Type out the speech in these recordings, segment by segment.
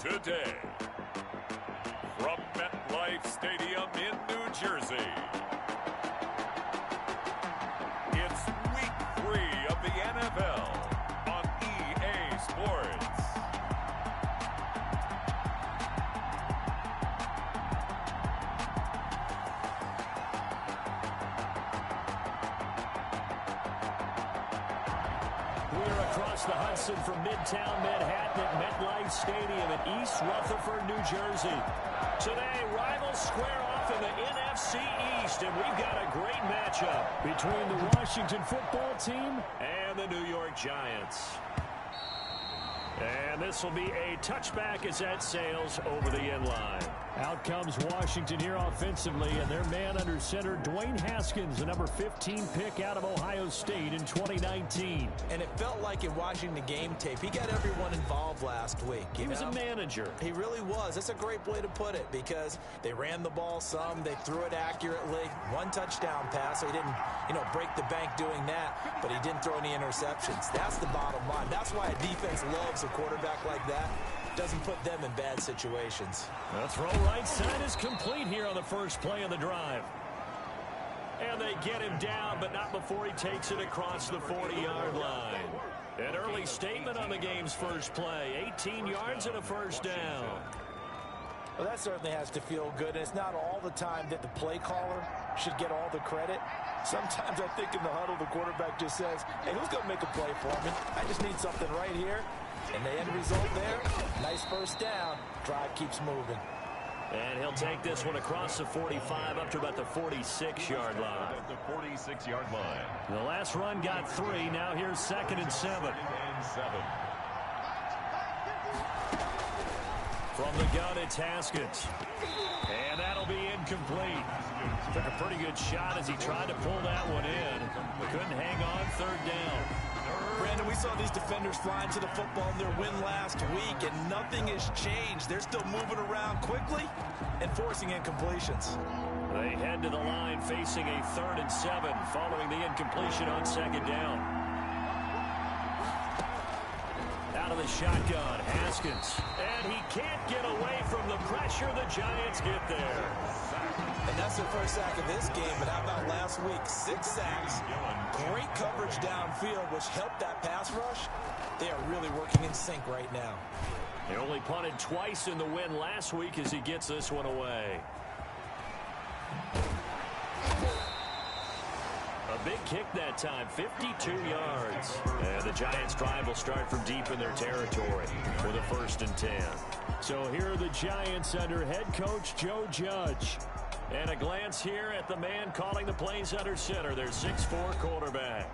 today. From MetLife Stadium in New Jersey, it's Week 3 of the NFL on EA Sports. Across the Hudson from Midtown Manhattan at MetLife Stadium in East Rutherford, New Jersey. Today, rivals square off in the NFC East, and we've got a great matchup between the Washington football team and the New York Giants. And this will be a touchback as that sails over the end line. Out comes Washington here offensively, and their man under center, Dwayne Haskins, the number 15 pick out of Ohio State in 2019. And it felt like in watching the game tape, he got everyone involved last week. He was a manager. He really was. That's a great way to put it, because they ran the ball some, they threw it accurately. One touchdown pass, so he didn't, break the bank doing that, but he didn't throw any interceptions. That's the bottom line. That's why a defense loves a quarterback like that. Doesn't put them in bad situations. The throw right side is complete here on the first play of the drive. And they get him down, but not before he takes it across the 40-yard line. An early statement on the game's first play. 18 yards and a first down. Well, that certainly has to feel good, and it's not all the time that the play caller should get all the credit. Sometimes I think in the huddle, the quarterback just says, hey, who's going to make a play for me? I just need something right here. And the end result there, nice first down. Drive keeps moving. And he'll take this one across the 45 up to about the 46-yard line. The 46-yard line. The last run got 3. Now here's 2nd and 7. From the gun, it's Haskins. And that'll be incomplete. Took a pretty good shot as he tried to pull that one in. Couldn't hang on, 3rd down. Brandon, we saw these defenders flying to the football in their win last week, and nothing has changed. They're still moving around quickly and forcing incompletions. They head to the line facing a 3rd and 7 following the incompletion on 2nd down. Out of the shotgun, Haskins. And he can't get away from the pressure. The Giants get there. And that's their first sack of this game, but how about last week? 6 sacks. Great coverage downfield, which helped that pass rush. They are really working in sync right now. They only punted twice in the win last week as he gets this one away. A big kick that time, 52 yards. And the Giants' drive will start from deep in their territory with a 1st and 10. So here are the Giants under head coach Joe Judge. And a glance here at the man calling the plays under center, their 6'4" quarterback.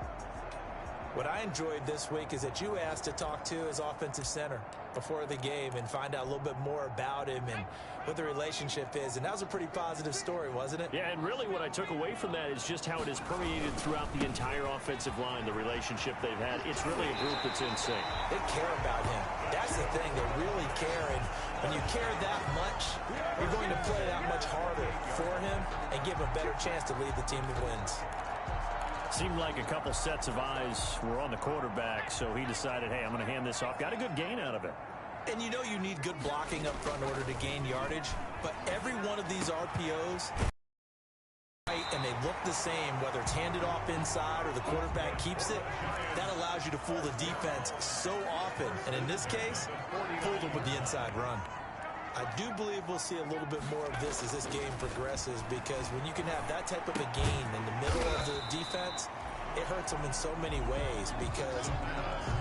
What I enjoyed this week is that you asked to talk to his offensive center before the game and find out a little bit more about him and what the relationship is. And that was a pretty positive story, wasn't it? Yeah, and really what I took away from that is just how it has permeated throughout the entire offensive line, the relationship they've had. It's really a group that's in sync. They care about him. That's the thing. They really care. And when you care that much, you're going to play that much harder for him and give him a better chance to lead the team to wins. Seemed like a couple sets of eyes were on the quarterback, so he decided, hey, I'm going to hand this off. Got a good gain out of it. And you know you need good blocking up front in order to gain yardage, but every one of these RPOs, and they look the same, whether it's handed off inside or the quarterback keeps it, that allows you to fool the defense so often. And in this case, fool them with the inside run. I do believe we'll see a little bit more of this as this game progresses, because when you can have that type of a gain in the middle of the defense, it hurts them in so many ways, because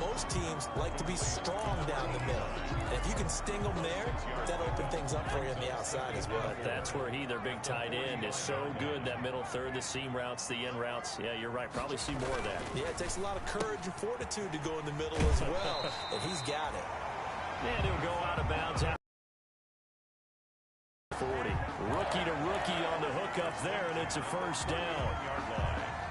most teams like to be strong down the middle. And if you can sting them there, that'll open things up for you on the outside as well. But that's where their big tight end, is so good, that middle third, the seam routes, the end routes. Yeah, you're right. Probably see more of that. Yeah, it takes a lot of courage and fortitude to go in the middle as well, and he's got it. And he'll go out of bounds. 40. Rookie to rookie on the hook up there, and it's a 1st down.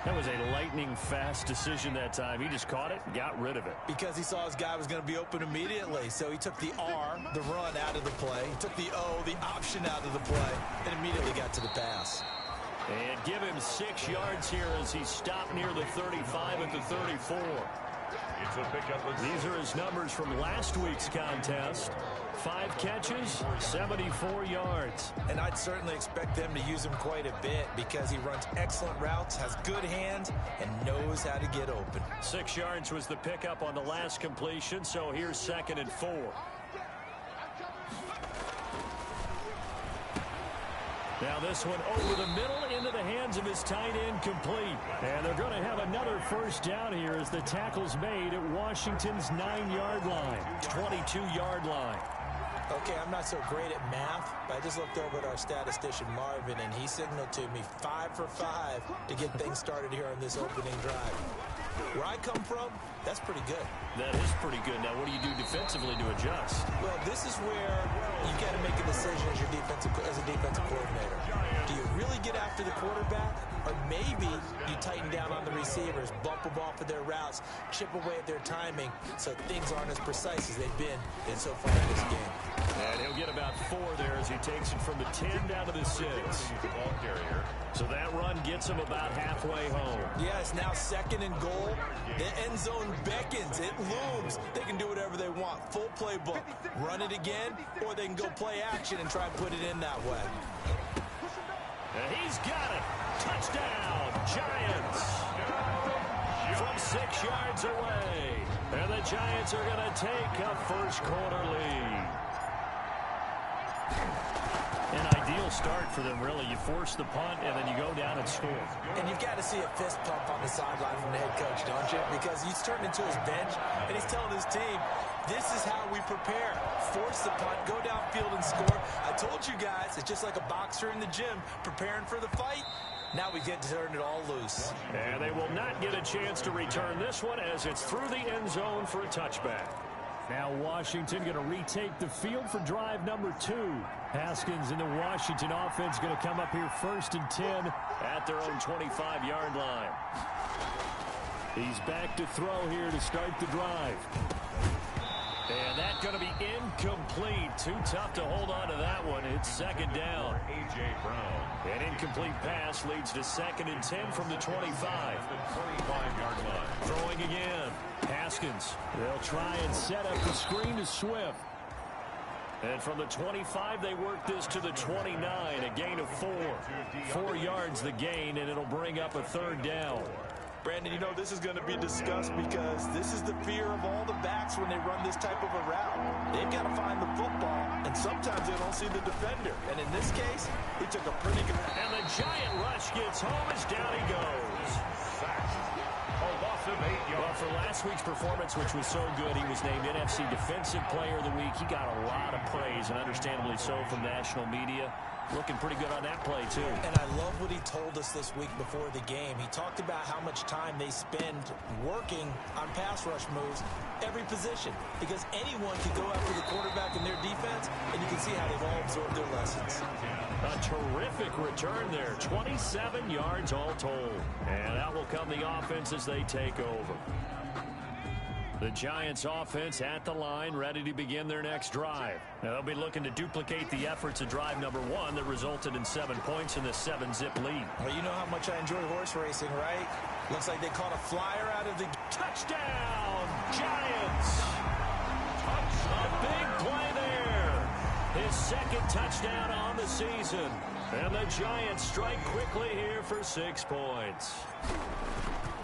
That was a lightning-fast decision that time. He just caught it and got rid of it. Because he saw his guy was going to be open immediately. So he took the R, the run, out of the play. He took the O, the option, out of the play, and immediately got to the pass. And give him 6 yards here as he stopped near the 35 at the 34. It's a pickup. These are his numbers from last week's contest. 5 catches, 74 yards. And I'd certainly expect them to use him quite a bit because he runs excellent routes, has good hands, and knows how to get open. 6 yards was the pickup on the last completion, so here's 2nd and 4. Now this one over the middle into the hands of his tight end, complete. And they're going to have another first down here as the tackle's made at Washington's 9-yard line, 22-yard line. Okay, I'm not so great at math, but I just looked over at our statistician, Marvin, and he signaled to me 5 for 5 to get things started here on this opening drive. Where I come from, that's pretty good. That is pretty good. Now, what do you do defensively to adjust? Well, this is where you got to make a decision as a defensive coordinator. Do you really get after the quarterback, or maybe you tighten down on the receivers, bump them off of their routes, chip away at their timing, so things aren't as precise as they've been so far in this game. And he'll get about 4 there as he takes it from the 10 down to the 6. Ball carrier. So that run gets him about halfway home. Yeah, it's now 2nd and goal. The end zone beckons. It looms. They can do whatever they want. Full playbook. Run it again, or they can go play action and try and put it in that way. And he's got it. Touchdown, Giants. From 6 yards away. And the Giants are going to take a first quarter lead. An ideal start for them, really. You force the punt, and then you go down and score. And you've got to see a fist pump on the sideline from the head coach, don't you? Because he's turned into his bench, and he's telling his team, this is how we prepare. Force the punt, go downfield and score. I told you guys, it's just like a boxer in the gym preparing for the fight. Now we get to turn it all loose. And they will not get a chance to return this one as it's through the end zone for a touchback. Now Washington going to retake the field for drive number 2. Haskins and the Washington offense going to come up here 1st and 10 at their own 25-yard line. He's back to throw here to start the drive. And that's going to be incomplete. Too tough to hold on to that one. It's 2nd down. A.J. Brown. An incomplete pass leads to 2nd and 10 from the 25. 25-yard line. Throwing again. Haskins. They'll try and set up the screen to Swift. And from the 25, they work this to the 29. A gain of 4. 4 yards the gain, and it'll bring up a 3rd down. Brandon, you know, this is going to be discussed because this is the fear of all the backs when they run this type of a route. They've got to find the football, and sometimes they don't see the defender. And in this case, he took a pretty good... And the giant rush gets home as down he goes. A loss of 8 yards. Well, for last week's performance, which was so good, he was named NFC Defensive Player of the Week. He got a lot of praise, and understandably so, from national media. Looking pretty good on that play, too. And I love what he told us this week before the game. He talked about how much time they spend working on pass rush moves, every position, because anyone can go after the quarterback in their defense, and you can see how they've all absorbed their lessons. A terrific return there. 27 yards all told. And out will come the offense as they take over. The Giants offense at the line, ready to begin their next drive. Now they'll be looking to duplicate the efforts of drive number 1 that resulted in 7 points in the 7-zip lead. Well, you know how much I enjoy horse racing, right? Looks like they caught a flyer out of the... Touchdown, Giants! A big play there. His 2nd touchdown on the season. And the Giants strike quickly here for 6 points.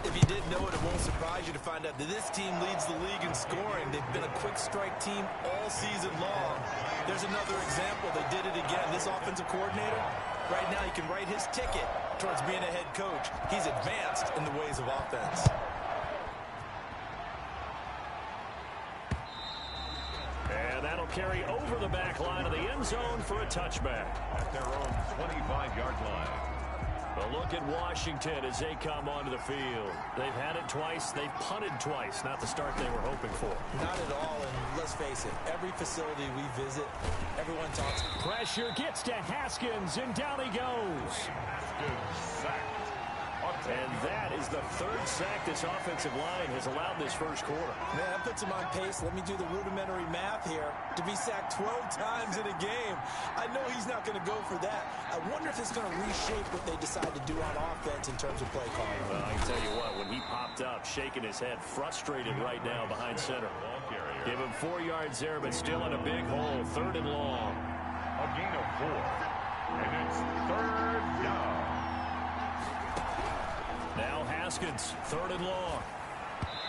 If you didn't know it, it won't surprise you to find out that this team leads the league in scoring. They've been a quick strike team all season long. There's another example. They did it again. This offensive coordinator, right now he can write his ticket towards being a head coach. He's advanced in the ways of offense. And that'll carry over the back line of the end zone for a touchback. At their own 25-yard line. A look at Washington as they come onto the field. They've had it twice. They've punted twice. Not the start they were hoping for. Not at all, and let's face it, every facility we visit, everyone talks. Pressure gets to Haskins, and down he goes. Haskins sacked. And that is the 3rd sack this offensive line has allowed this first quarter. Man, that puts him on pace. Let me do the rudimentary math here. To be sacked 12 times in a game, I know he's not going to go for that. I wonder if it's going to reshape what they decide to do on offense in terms of play calling. Well, I can tell you what, when he popped up, shaking his head, frustrated right now behind center. Ball carrier. Give him 4 yards there, but still in a big hole. 3rd and long. A gain of 4. And it's 3rd down. Now Haskins, 3rd and long.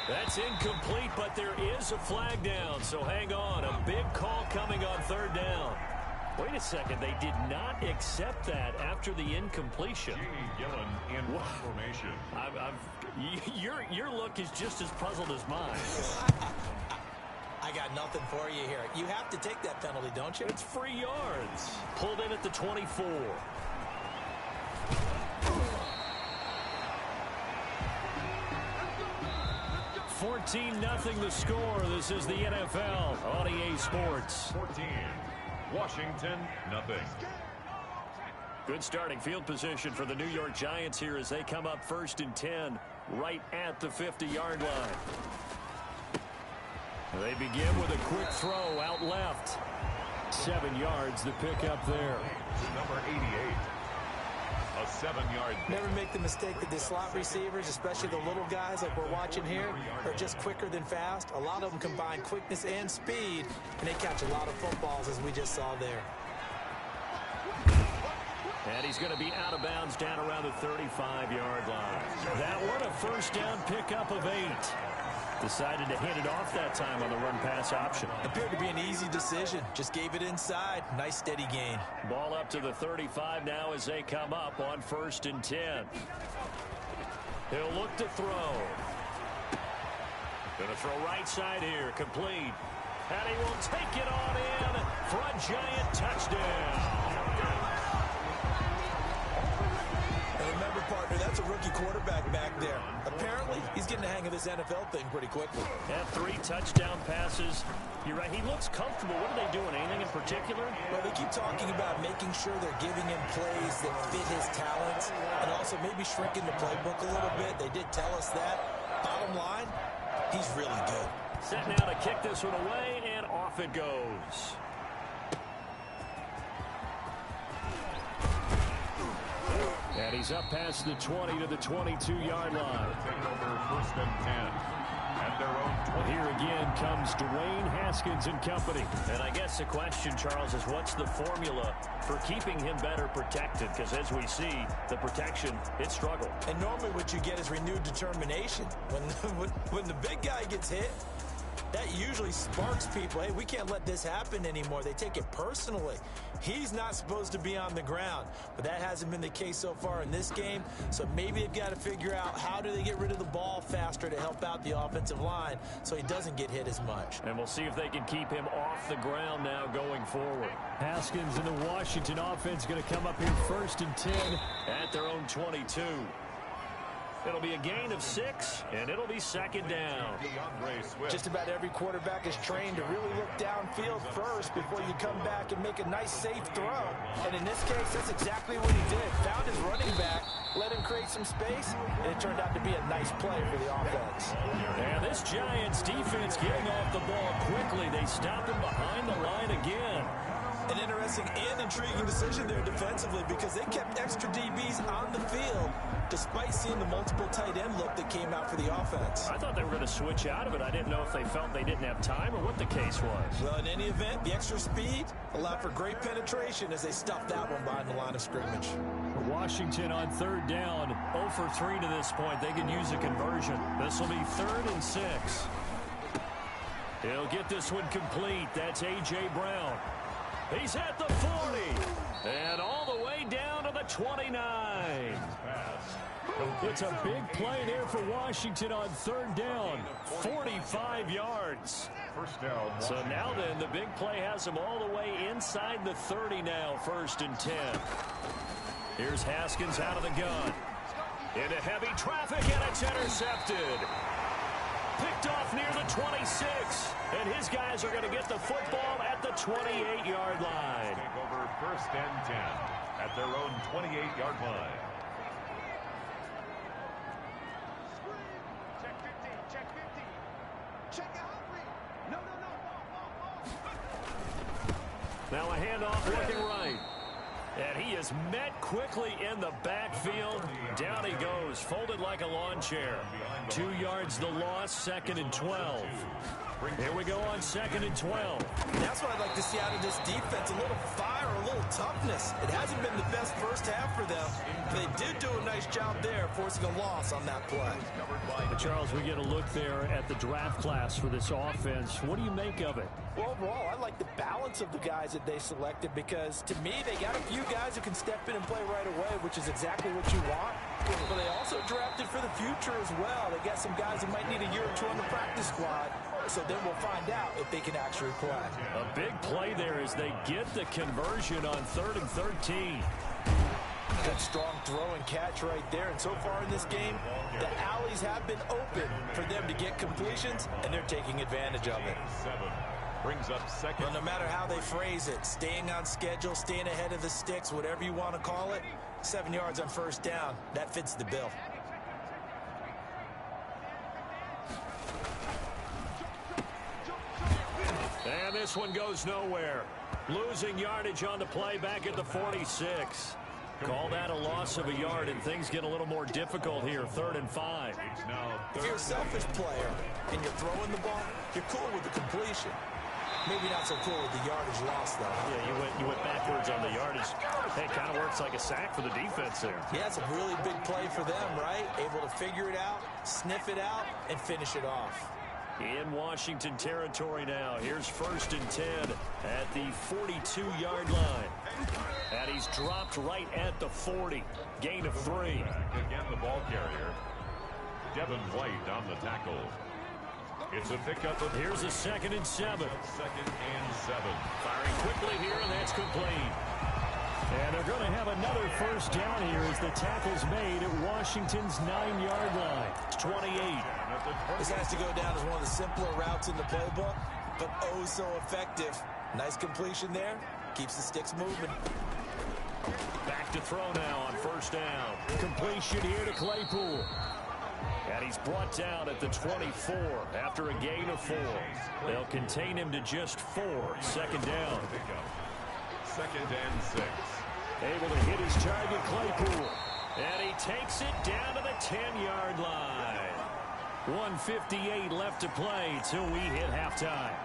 That's incomplete, but there is a flag down, so hang on. A big call coming on 3rd down. Wait a second, they did not accept that after the incompletion. Gillen in formation. Your look is just as puzzled as mine. I got nothing for you here. You have to take that penalty, don't you? It's free yards. Pulled in at the 24. 14-0 the score. This is the NFL on EA Sports. 14. Washington, nothing. Good starting field position for the New York Giants here as they come up 1st and 10 right at the 50-yard line. They begin with a quick throw out left. 7 yards the pickup there. Number 88. A 7-yard. Never make the mistake that the slot receivers, especially the little guys like we're watching here, are just quicker than fast. A lot of them combine quickness and speed, and they catch a lot of footballs, as we just saw there. And he's going to be out of bounds down around the 35-yard line. That one a 1st down pickup of 8. Decided to hand it off that time on the run-pass option. Appeared to be an easy decision. Just gave it inside. Nice, steady gain. Ball up to the 35 now as they come up on 1st and 10. He'll look to throw. Going to throw right side here. Complete. And he will take it on in for a Giant touchdown. And remember, partner, that's a rookie quarterback back there. Apparently, he's getting the hang of this NFL thing pretty quickly. Had 3 touchdown passes. You're right. He looks comfortable. What are they doing? Anything in particular? Well, they keep talking about making sure they're giving him plays that fit his talents and also maybe shrinking the playbook a little bit. They did tell us that. Bottom line, he's really good. Set now to kick this one away, and off it goes. And he's up past the 20 to the 22-yard line. Take over 1st and 10. At their own 20. Here again comes Dwayne Haskins and company. And I guess the question, Charles, is what's the formula for keeping him better protected? Because as we see, the protection, it struggled. And normally what you get is renewed determination. When the big guy gets hit, that usually sparks people. Hey, we can't let this happen anymore. They take it personally. He's not supposed to be on the ground, but that hasn't been the case so far in this game. So maybe they've got to figure out how do they get rid of the ball faster to help out the offensive line so he doesn't get hit as much. And we'll see if they can keep him off the ground now going forward. Haskins and the Washington offense going to come up here 1st and 10 at their own 22. It'll be a gain of 6, and it'll be 2nd down. Just about every quarterback is trained to really look downfield first before you come back and make a nice, safe throw. And in this case, that's exactly what he did. Found his running back, let him create some space, and it turned out to be a nice play for the offense. And this Giants defense getting off the ball quickly. They stop him behind the line again. An interesting and intriguing decision there defensively because they kept extra DBs on the field despite seeing the multiple tight end look that came out for the offense. I thought they were going to switch out of it. I didn't know if they felt they didn't have time or what the case was. Well, in any event, the extra speed allowed for great penetration as they stuffed that one behind the line of scrimmage. Washington on 3rd down, 0 for 3 to this point. They can use a conversion. This will be 3rd and 6. He'll get this one complete. That's A.J. Brown. He's at the 40, and all the way down to the 29. It's a big play there for Washington on 3rd down, 45 yards. First down. So now then, the big play has him all the way inside the 30 now, 1st and 10. Here's Haskins out of the gun. Into heavy traffic, and it's intercepted. Picked off near the 26, and his guys are going to get the football at the 28-yard line. Take over 1st and 10 at their own 28-yard line. Check 50, check 50. Check out. No. Now a handoff looking right. And he is met quickly in the backfield. Down he goes, folded like a lawn chair. 2 yards the loss, 2nd and 12. Here we go on 2nd and 12. That's what I'd like to see out of this defense, a little fire, a little toughness. It hasn't been the best first half for them. They did do a nice job there, forcing a loss on that play. Charles, we get a look there at the draft class for this offense. What do you make of it? Well, overall, I like the balance of the guys that they selected because, to me, they got a few guys who can step in and play right away, which is exactly what you want. But they also drafted for the future as well. They got some guys who might need a year or 2 on the practice squad. So then we'll find out if they can actually play. A big play there as they get the conversion on 3rd and 13. Good strong throw and catch right there. And so far in this game, the alleys have been open for them to get completions, and they're taking advantage of it. 7 brings up 2nd. Well, no matter how they phrase it, staying on schedule, staying ahead of the sticks, whatever you want to call it, 7 yards on 1st down, that fits the bill. And this one goes nowhere. Losing yardage on the play back at the 46. Call that a loss of a yard, and things get a little more difficult here, 3rd and 5. If you're a selfish player and you're throwing the ball, you're cool with the completion. Maybe not so cool with the yardage loss, though. Yeah, you went backwards on the yardage. Hey, it kind of works like a sack for the defense there. Yeah, it's a really big play for them, right? Able to figure it out, sniff it out, and finish it off. In Washington territory now. Here's 1st and 10 at the 42-yard line. And he's dropped right at the 40. Gain of 3. Again, the ball carrier. Devin White on the tackle. It's a pickup of... Here's a 2nd and 7. 2nd and 7. Firing quickly here, and that's complete. And they're going to have another 1st down here as the tackle's made at Washington's 9-yard line. It's 28. This has to go down as one of the simpler routes in the playbook, but oh so effective. Nice completion there. Keeps the sticks moving. Back to throw now on 1st down. Completion here to Claypool. And he's brought down at the 24 after a gain of 4. They'll contain him to just 4. 2nd down. 2nd and 6. Able to hit his target, Claypool. And he takes it down to the 10-yard line. 1:58 left to play till we hit halftime.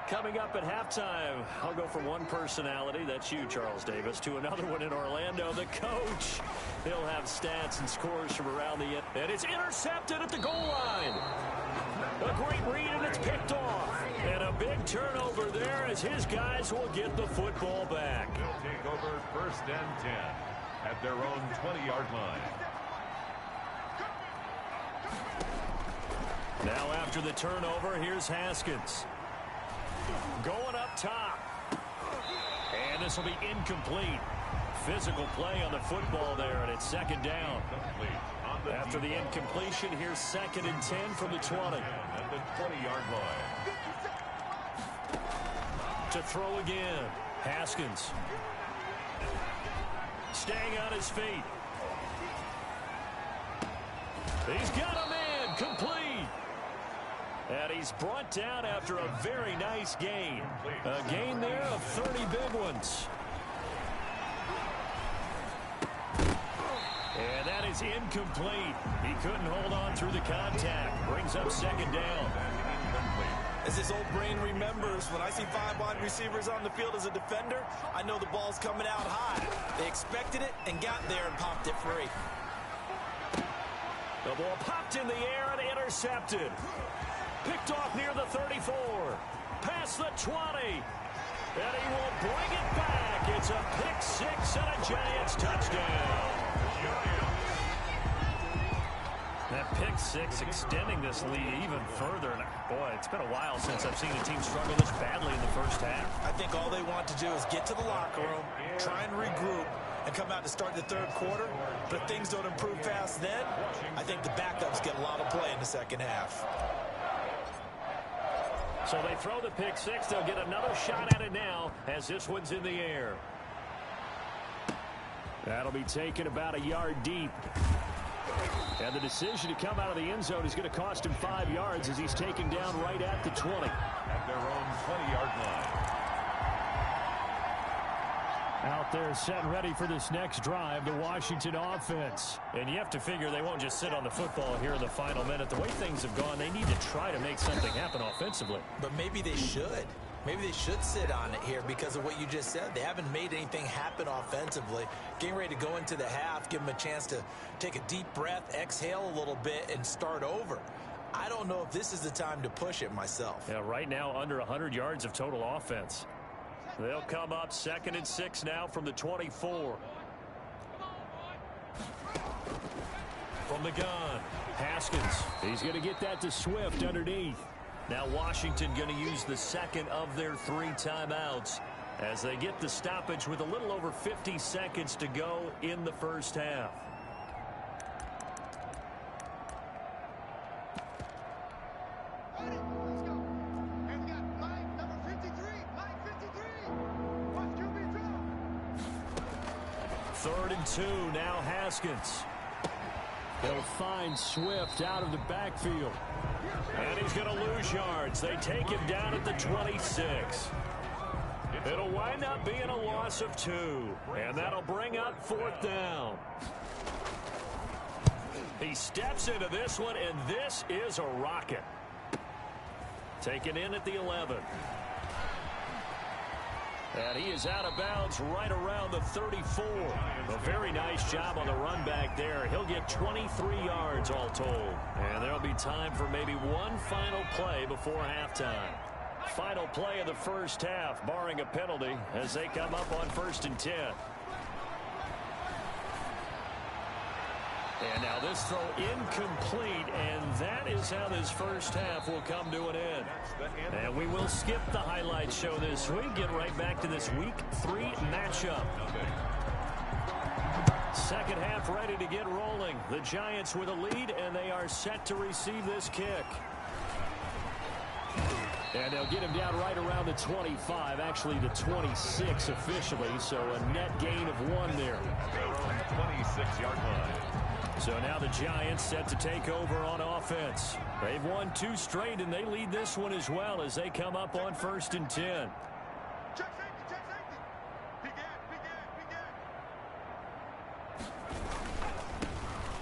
Coming up at halftime, I'll go from one personality, that's you, Charles Davis, to another one in Orlando, the coach. He'll have stats and scores from around the end. And it's intercepted at the goal line. A great read, and it's picked off. And a big turnover there as his guys will get the football back. They'll take over 1st and 10 at their own 20-yard line. Now after the turnover, here's Haskins. Going up top. And this will be incomplete. Physical play on the football there, and it's 2nd down. After the incompletion, here's 2nd and 10 from the 20. At the 20-yard line. To throw again. Haskins. Staying on his feet. He's got a man. Complete. And he's brought down after a very nice gain. A gain there of 30 big ones. And that is incomplete. He couldn't hold on through the contact. Brings up 2nd down. As his old brain remembers, when I see 5 wide receivers on the field as a defender, I know the ball's coming out high. They expected it and got there and popped it free. The ball popped in the air and intercepted. Picked off near the 34. Past the 20. And he will bring it back. It's a pick 6 and a Giants touchdown. That pick 6 extending this lead even further. And boy, it's been a while since I've seen a team struggle this badly in the first half. I think all they want to do is get to the locker room, try and regroup, and come out to start the 3rd quarter. But if things don't improve fast then, I think the backups get a lot of play in the 2nd half. So they throw the pick 6. They'll get another shot at it now as this one's in the air. That'll be taken about a yard deep. And the decision to come out of the end zone is going to cost him 5 yards as he's taken down right at the 20. At their own 20-yard line. Out there set and ready for this next drive, the Washington offense. And you have to figure they won't just sit on the football here in the final minute. The way things have gone, they need to try to make something happen offensively. But maybe they should. Maybe they should sit on it here because of what you just said. They haven't made anything happen offensively. Getting ready to go into the half, give them a chance to take a deep breath, exhale a little bit, and start over. I don't know if this is the time to push it myself. Yeah, right now under 100 yards of total offense. They'll come up 2nd and 6 now from the 24. From the gun, Haskins. He's going to get that to Swift underneath. Now Washington going to use the second of their 3 timeouts as they get the stoppage with a little over 50 seconds to go in the first half. Let's go. And we got Mike, number 53. Mike 53. What's QB draw? 3rd and 2, now Haskins. He'll find Swift out of the backfield. And he's going to lose yards. They take him down at the 26. It'll wind up being a loss of 2. And that'll bring up 4th down. He steps into this one, and this is a rocket. Taken in at the 11. And he is out of bounds right around the 34. A very nice job on the run back there. He'll get 23 yards all told. And there'll be time for maybe one final play before halftime. Final play of the first half, barring a penalty, as they come up on 1st and 10. And now this throw incomplete, and that is how this first half will come to an end. And we will skip the highlight show this week. Get right back to this Week 3 matchup. Second half ready to get rolling. The Giants with a lead, and they are set to receive this kick. And they'll get him down right around the 25, actually the 26 officially, so a net gain of 1 there. 26-yard line. So now the Giants set to take over on offense. They've won 2 straight, and they lead this one as well as they come up on 1st and 10. Check safety, check safety. Begin.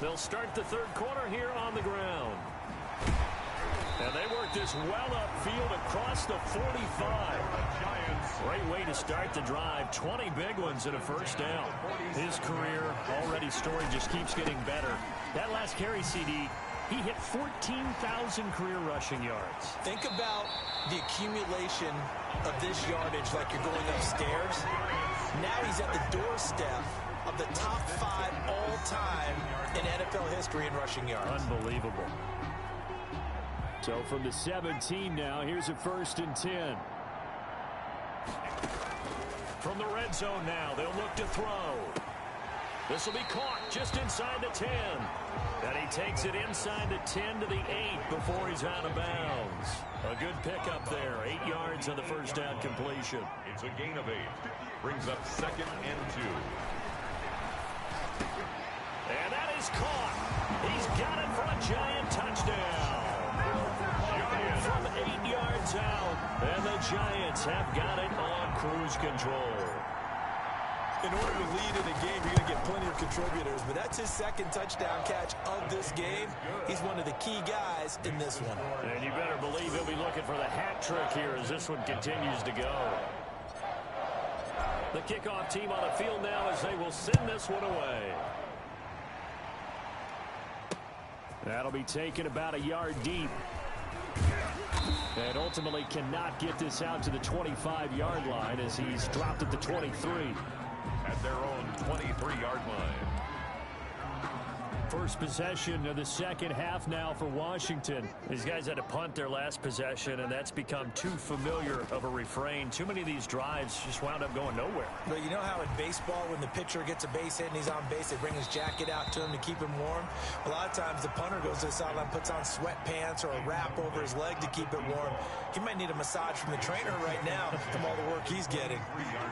They'll start the 3rd quarter here on the ground. And they work this well upfield across the 45. Great way to start the drive. 20 big ones and a first down. His career already storied, just keeps getting better. That last carry, CD, he hit 14,000 career rushing yards. Think about the accumulation of this yardage like you're going upstairs. Now he's at the doorstep of the top 5 all-time in NFL history in rushing yards. Unbelievable. So from the 17 now, here's a 1st and 10. From the red zone now, they'll look to throw. This will be caught just inside the 10. And he takes it inside the 10 to the 8 before he's out of bounds. A good pickup there. 8 yards on the first down completion. It's a gain of 8. Brings up 2nd and 2. And that is caught. He's got it for a Giant touchdown. From 8 yards out, and the Giants have got it on cruise control. In order to lead in a game, you're going to get plenty of contributors, but that's his 2nd touchdown catch of this game. He's one of the key guys in this one. And you better believe he'll be looking for the hat trick here as this one continues to go. The kickoff team on the field now as they will send this one away. That'll be taken about a yard deep. And ultimately cannot get this out to the 25-yard line as he's dropped at the 23. At their own 23-yard line. First possession of the second half now for Washington. These guys had to punt their last possession, and that's become too familiar of a refrain. Too many of these drives just wound up going nowhere. But you know how in baseball, when the pitcher gets a base hit and he's on base, they bring his jacket out to him to keep him warm? A lot of times the punter goes to the sideline, puts on sweatpants or a wrap over his leg to keep it warm. He might need a massage from the trainer right now from all the work he's getting.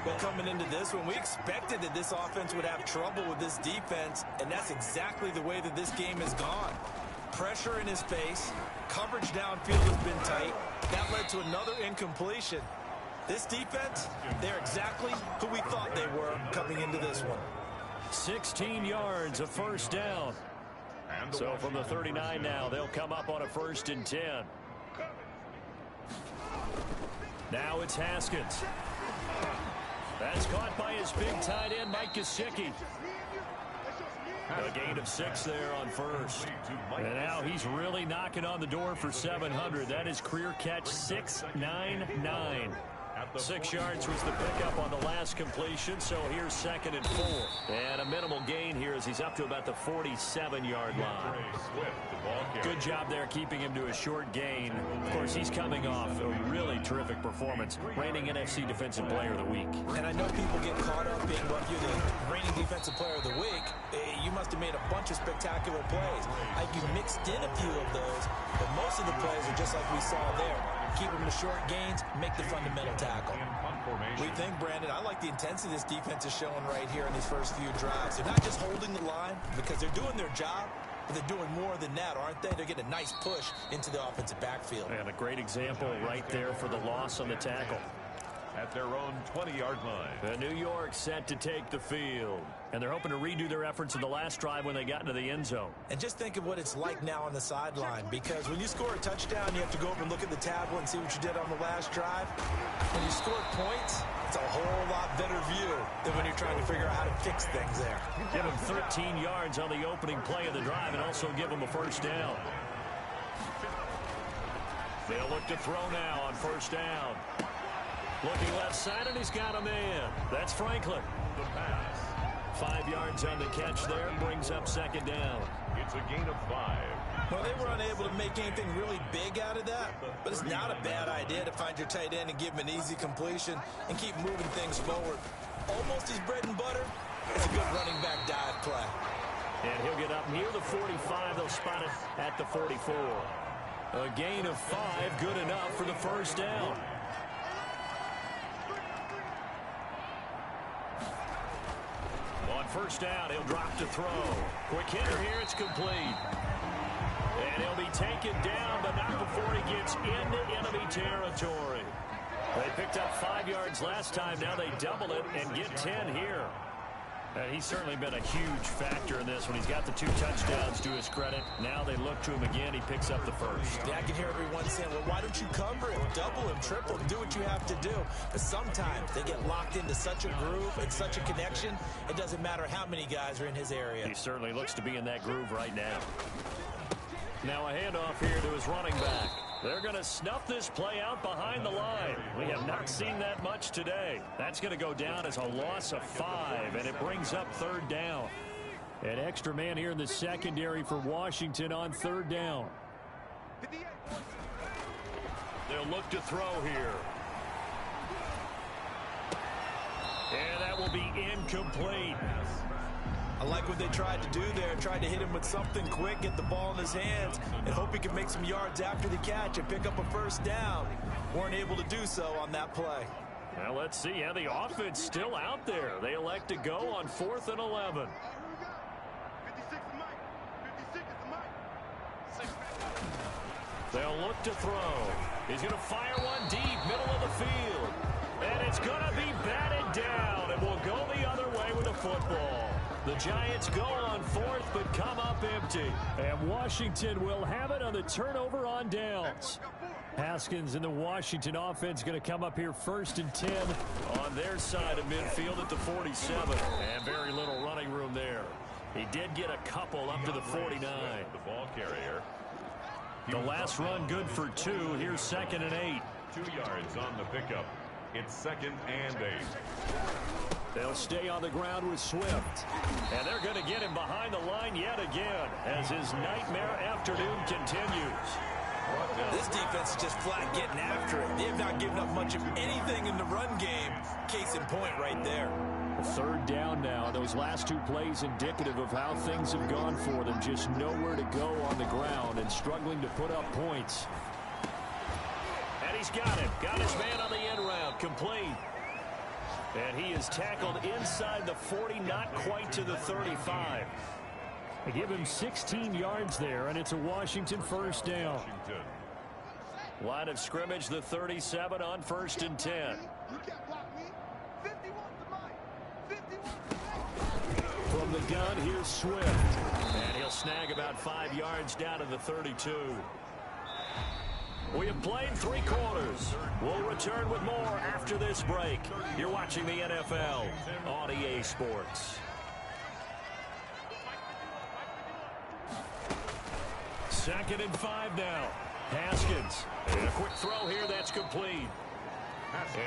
But coming into this one, we expected that this offense would have trouble with this defense, and that's exactly the way way that this game has gone. Pressure in his face. Coverage downfield has been tight. That led to another incompletion. This defense, they're exactly who we thought they were coming into this one. 16 yards, a first down. So from the 39 now, they'll come up on a 1st and 10. Now it's Haskins. That's caught by his big tight end, Mike Gesicki. A gain of 6 there on first. And now he's really knocking on the door for 700. That is career catch 699. 6 yards was the pickup on the last completion, so here's 2nd and 4. And a minimal gain here as he's up to about the 47-yard line. Good job there keeping him to a short gain. Of course, he's coming off a really terrific performance, reigning NFC Defensive Player of the Week. And I know people get caught up in, well, if you're the reigning Defensive Player of the Week, you must have made a bunch of spectacular plays. You mixed in a few of those, but most of the plays are just like we saw there. Keep them to short gains, make the fundamental tackle. We think, Brandon, I like the intensity this defense is showing right here in these first few drives. They're not just holding the line because they're doing their job, but they're doing more than that, aren't they? They're getting a nice push into the offensive backfield. And a great example right there for the loss on the tackle. At their own 20-yard line. New York set to take the field. And they're hoping to redo their efforts in the last drive when they got into the end zone. And just think of what it's like now on the sideline, because when you score a touchdown, you have to go over and look at the tablet and see what you did on the last drive. When you score points, it's a whole lot better view than when you're trying to figure out how to fix things there. Give them 13 yards on the opening play of the drive and also give them a first down. They'll look to throw now on first down. Looking left side, and he's got a man. That's Franklin. The pass. 5 yards on the catch there, brings up 2nd down. It's a gain of 5. Well, they were unable to make anything really big out of that, but it's not a bad idea to find your tight end and give him an easy completion and keep moving things forward. Almost his bread and butter. It's a good running back dive play. And he'll get up near the 45. They'll spot it at the 44. A gain of 5, good enough for the first down. On first down, he'll drop to throw. Quick hitter here, it's complete. And he'll be taken down, but not before he gets into enemy territory. They picked up 5 yards last time. Now they double it and get 10 here. And he's certainly been a huge factor in this when he's got the 2 touchdowns to his credit. Now they look to him again. He picks up the first. Yeah, I can hear everyone saying, well, why don't you cover him, double him, triple him, do what you have to do. But sometimes they get locked into such a groove and such a connection, it doesn't matter how many guys are in his area. He certainly looks to be in that groove right now. Now a handoff here to his running back. They're going to snuff this play out behind the line. We have not seen that much today. That's going to go down as a loss of 5, and it brings up 3rd down. An extra man here in the secondary for Washington on 3rd down. They'll look to throw here. And that will be incomplete. I like what they tried to do there, tried to hit him with something quick, get the ball in his hands, and hope he can make some yards after the catch and pick up a first down. Weren't able to do so on that play. Well, let's see. Yeah, the offense still out there. They elect to go on 4th and 11. They'll look to throw. He's going to fire one deep, middle of the field. And it's going to be batted down, and will go the other way with the football. The Giants go on 4th, but come up empty. And Washington will have it on the turnover on downs. Haskins and the Washington offense going to come up here 1st and 10 on their side of midfield at the 47. And very little running room there. He did get a couple up to the 49. The ball carrier. The last run good for 2. Here's 2nd and 8. 2 yards on the pickup. It's 2nd and 8. They'll stay on the ground with Swift. And they're going to get him behind the line yet again as his nightmare afternoon continues. This defense is just flat getting after it. They have not given up much of anything in the run game. Case in point right there. 3rd down now. Those last 2 plays indicative of how things have gone for them. Just nowhere to go on the ground and struggling to put up points. And he's got him. Got his man on the end route. Complete. And he is tackled inside the 40, not quite to the 35. They give him 16 yards there, and it's a Washington first down. Line of scrimmage, the 37 on 1st and 10. You can't block me. 51 to mine. 51 to mine. From the gun, here's Swift. And he'll snag about 5 yards down to the 32. We have played 3 quarters. We'll return with more after this break. You're watching the NFL on EA Sports. Second and 5 now. Haskins. And a quick throw here that's complete.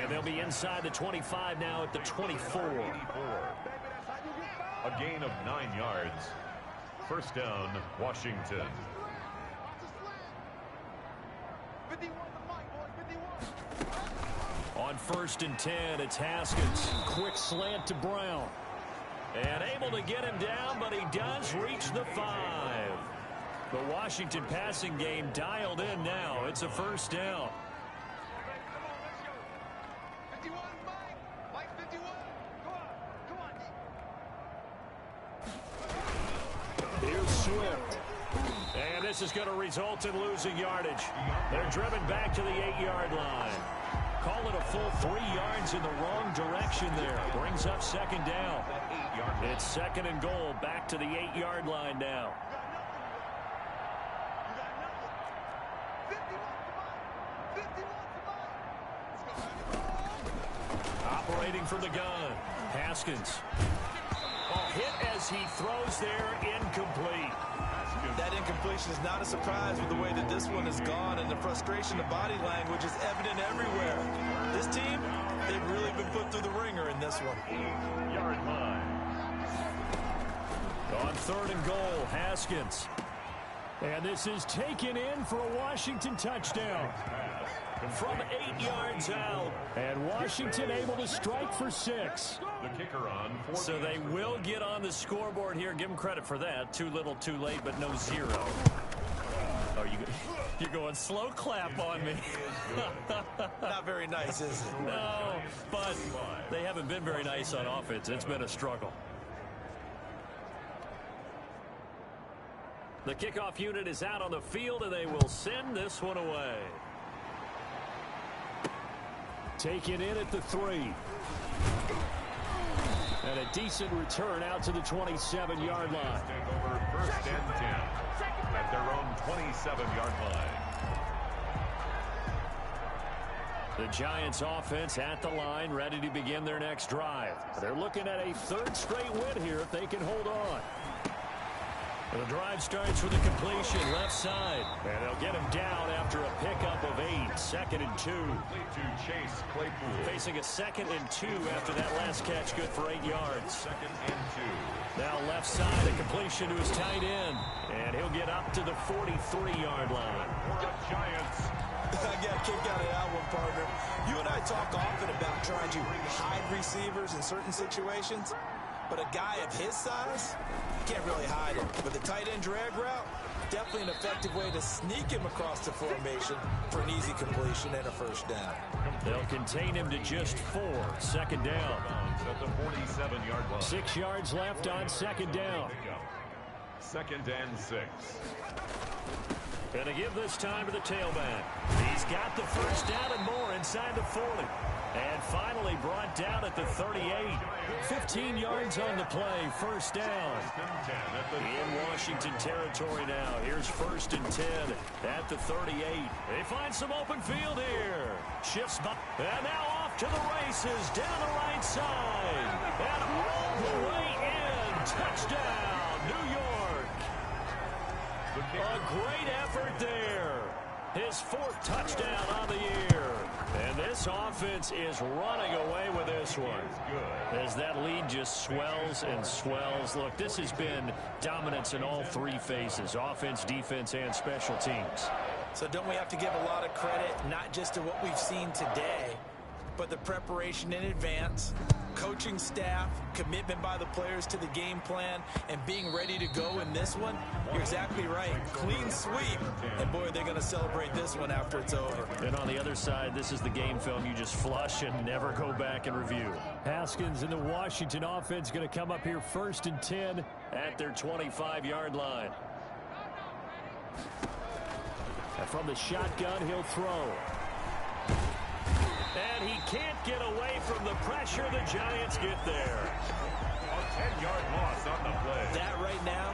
And they'll be inside the 25 now at the 24. A gain of 9 yards. First down, Washington. 51 to mine, boys. 51. On 1st and 10, it's Haskins. Quick slant to Brown. And able to get him down, but he does reach the 5. The Washington passing game dialed in now. It's a first down. 51, Mike. Mike, 51. Come on. Here's Swift. And this is going to result in losing yardage. They're driven back to the 8-yard line. Call it a full 3 yards in the wrong direction there. Brings up second down. It's second and goal, back to the 8-yard line now. Operating from the gun, Haskins. Hit as he throws there, incomplete. That incompletion is not a surprise with the way that this one has gone, and the frustration of body language is evident everywhere. This team, they've really been put through the ringer in this one. 8-yard line. On 3rd and goal, Haskins. And this is taken in for a Washington touchdown. From 8 yards out. And Washington able to strike for 6. The kicker on. So they will get on the scoreboard here. Give them credit for that. Too little, too late, but no 0. Oh, you're going slow clap on me. Not very nice, is it? No, but they haven't been very nice on offense. It's been a struggle. The kickoff unit is out on the field, and they will send this one away. Taken in at the 3. And a decent return out to the 27-yard line. Take over 1st and 10 at their own 27-yard line. The Giants offense at the line, ready to begin their next drive. They're looking at a 3rd straight win here if they can hold on. The drive starts with a completion left side. And they'll get him down after a pickup of 8. 2nd and 2. To Chase Claypool. Facing a 2nd and 2 after that last catch, good for 8 yards. 2nd and 2. Now left side, a completion to his tight end. And he'll get up to the 43-yard line. For the Giants. I got a kick out of that one, partner. You and I talk often about trying to hide receivers in certain situations. But a guy of his size, you can't really hide him. With a tight end drag route, definitely an effective way to sneak him across the formation for an easy completion and a first down. They'll contain him to just 4. 2nd down. At the 47-yard line. 6 yards left on 2nd down. 2nd and 6. Gonna give this time to the tailback. He's got the first down and more inside the 40. And finally brought down at the 38. 15 yards on the play. First down. In Washington territory now. Here's 1st and 10 at the 38. They find some open field here. Shifts by. And now off to the races. Down the right side. And all the way in. Touchdown, New York. A great effort there. His 4th touchdown on the year. And this offense is running away with this one. As that lead just swells and swells. Look, this has been dominance in all 3 phases. Offense, defense, and special teams. So don't we have to give a lot of credit, not just to what we've seen today, but the preparation in advance, coaching staff, commitment by the players to the game plan, and being ready to go in this one, you're exactly right. Clean sweep. And, boy, they're going to celebrate this one after it's over. And on the other side, this is the game film you just flush and never go back and review. Haskins and the Washington offense going to come up here 1st and 10 at their 25-yard line. And from the shotgun, he'll throw. And he can't get away from the pressure. The Giants get there. A 10-yard loss on the play. That right now,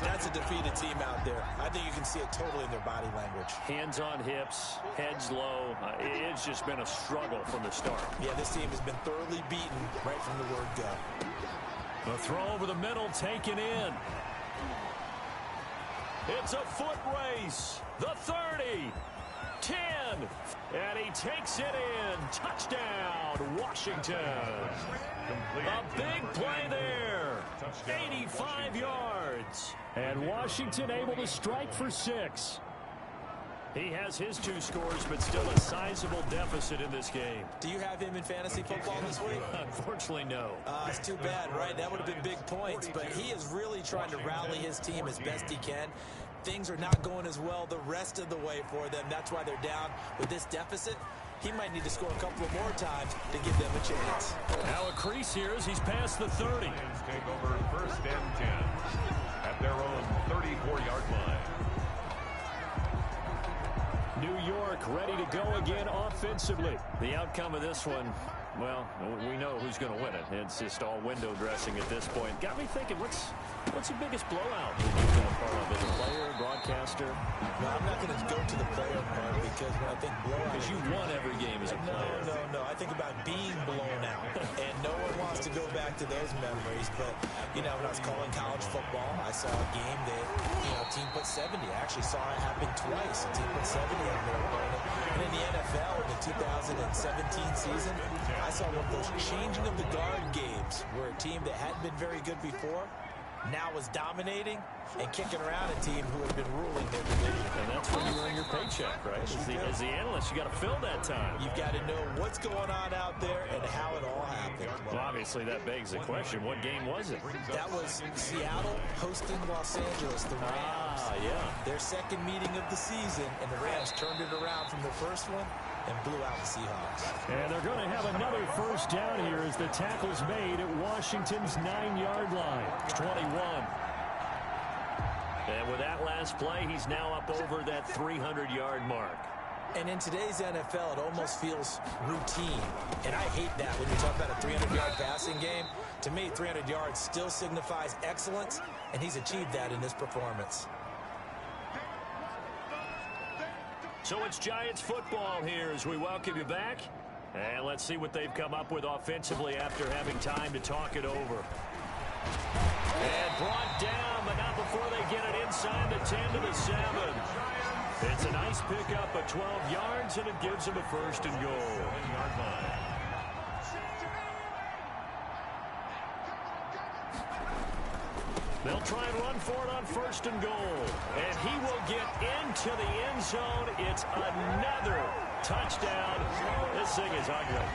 that's a defeated team out there. I think you can see it totally in their body language. Hands on hips, heads low. It's just been a struggle from the start. Yeah, this team has been thoroughly beaten right from the word go. A throw over the middle, taken in. It's a foot race. The 30, 10, and he takes it in. Touchdown, Washington. A big play there. 85 yards. And Washington able to strike for 6. He has his 2 scores, but still a sizable deficit in this game. Do you have him in fantasy football this week? Unfortunately, no. It's too bad, right? That would have been big points, but he is really trying to rally his team as best he can. Things are not going as well the rest of the way for them. That's why they're down with this deficit. He might need to score a couple of more times to give them a chance. Now a crease here as he's past the 30. Take over 1st and 10 at their own 34-yard line. New York ready to go again offensively. The outcome of this one, well, we know who's going to win it. It's just all window dressing at this point. Got me thinking, what's the biggest blowout you've been a part of as a player, broadcaster? Well, I'm not going to go to the player part because when I think blowout... Because you won every game as a player. No. I think about being blown out. And no one wants to go back to those memories. But, you know, when I was calling college football, I saw a game that, you know, a team put 70. I actually saw it happen twice. A team put 70 on their opponent. And in the NFL, in the 2017 season, I saw one of those changing of the guard games where a team that hadn't been very good before now was dominating and kicking around a team who had been ruling their division. And that's when you earn your paycheck, right? As the analyst, you got to fill that time. You've got to know what's going on out there and how it all happened. Well, obviously, that begs the question, what game was it? That was Seattle hosting Los Angeles, the Rams. Yeah. Their second meeting of the season, and the Rams turned it around from the first one and blew out the Seahawks. And they're going to have another first down here as the tackle's made at Washington's 9-yard line. 21. And with that last play, he's now up over that 300-yard mark. And in today's NFL, it almost feels routine. And I hate that when you talk about a 300-yard passing game. To me, 300 yards still signifies excellence, and he's achieved that in this performance. So it's Giants football here as we welcome you back. And let's see what they've come up with offensively after having time to talk it over. And brought down, but not before they get it inside the 10 to the 7. It's a nice pickup of 12 yards, and it gives them a 1st and goal. They'll try and run for it on 1st and goal. And he will get into the end zone. It's another touchdown. This thing is ugly.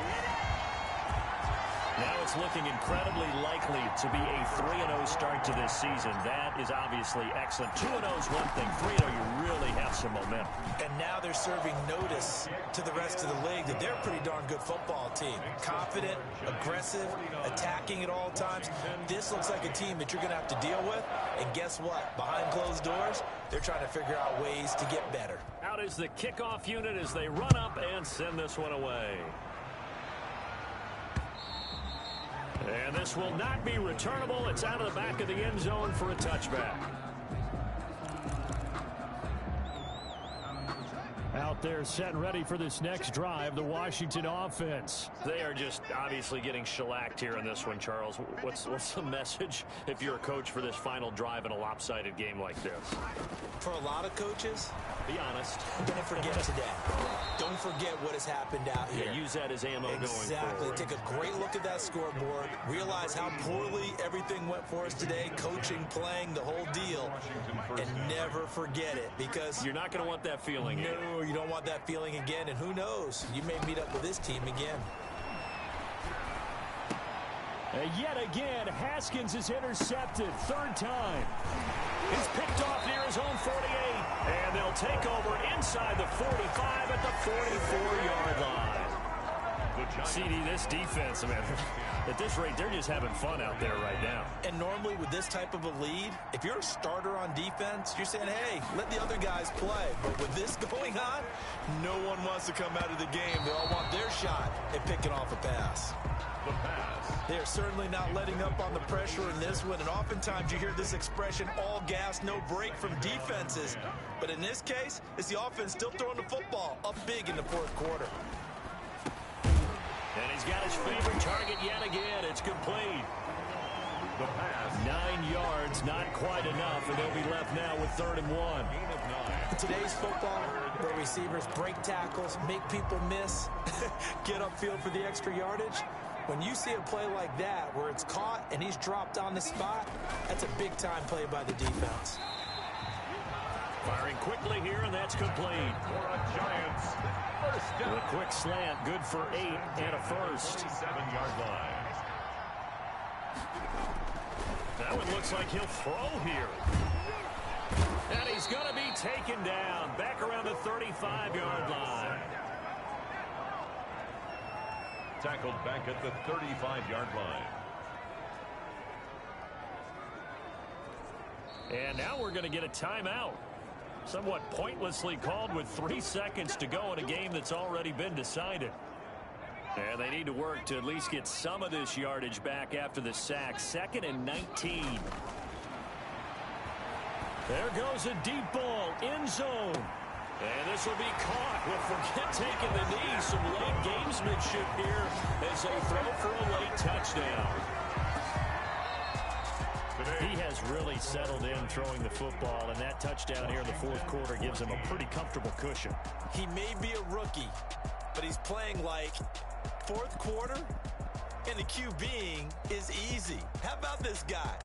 Now it's looking incredibly likely to be a 3-0 start to this season. That is obviously excellent. 2-0 is one thing. 3-0, you really have some momentum. And now they're serving notice to the rest of the league that they're a pretty darn good football team. Confident, aggressive, attacking at all times. This looks like a team that you're going to have to deal with. And guess what? Behind closed doors, they're trying to figure out ways to get better. Out is the kickoff unit as they run up and send this one away. And this will not be returnable. It's out of the back of the end zone for a touchback. Out there set and ready for this next drive, the Washington offense. They are just obviously getting shellacked here in this one, Charles. What's the message if you're a coach for this final drive in a lopsided game like this? For a lot of coaches, be honest. Don't forget today. Don't forget what has happened out here. Yeah, use that as ammo going forward. Exactly. Take a great look at that scoreboard. Realize how poorly everything went for us today. Coaching, playing, the whole deal. And never forget it because you're not going to want that feeling. No, you don't want want that feeling again, and who knows, you may meet up with this team again. Yet again, Haskins is intercepted. Third time. He's picked off near his own 48. And they'll take over inside the 45 at the 44-yard line. CD, this defense, man, at this rate, they're just having fun out there right now. And normally with this type of a lead, if you're a starter on defense, you're saying, hey, let the other guys play. But with this going on, no one wants to come out of the game. They all want their shot at picking off a pass. The pass. They're certainly not letting up on the pressure in this one, and oftentimes you hear this expression, all gas, no break from defenses. But in this case, it's the offense still throwing the football up big in the fourth quarter. And he's got his favorite target yet again. It's complete. The pass. 9 yards, not quite enough, and they'll be left now with 3rd and 1. Gain of 9. In today's football, where receivers break tackles, make people miss, get upfield for the extra yardage, when you see a play like that where it's caught and he's dropped on the spot, that's a big-time play by the defense. Firing quickly here, and that's complete. For a Giants. First down. With a quick slant, good for 8 and a first. 37-yard line. That one looks like he'll throw here. And he's going to be taken down back around the 35-yard line. Tackled back at the 35-yard line. And now we're going to get a timeout. Somewhat pointlessly called with 3 seconds to go in a game that's already been decided. And they need to work to at least get some of this yardage back after the sack. 2nd and 19. There goes a deep ball, end zone. And this will be caught. Well, forget taking the knee. Some late gamesmanship here as they throw for a late touchdown. He has really settled in throwing the football, and that touchdown here in the fourth quarter gives him a pretty comfortable cushion. He may be a rookie, but he's playing like fourth quarter, and the QBing is easy. How about this guy?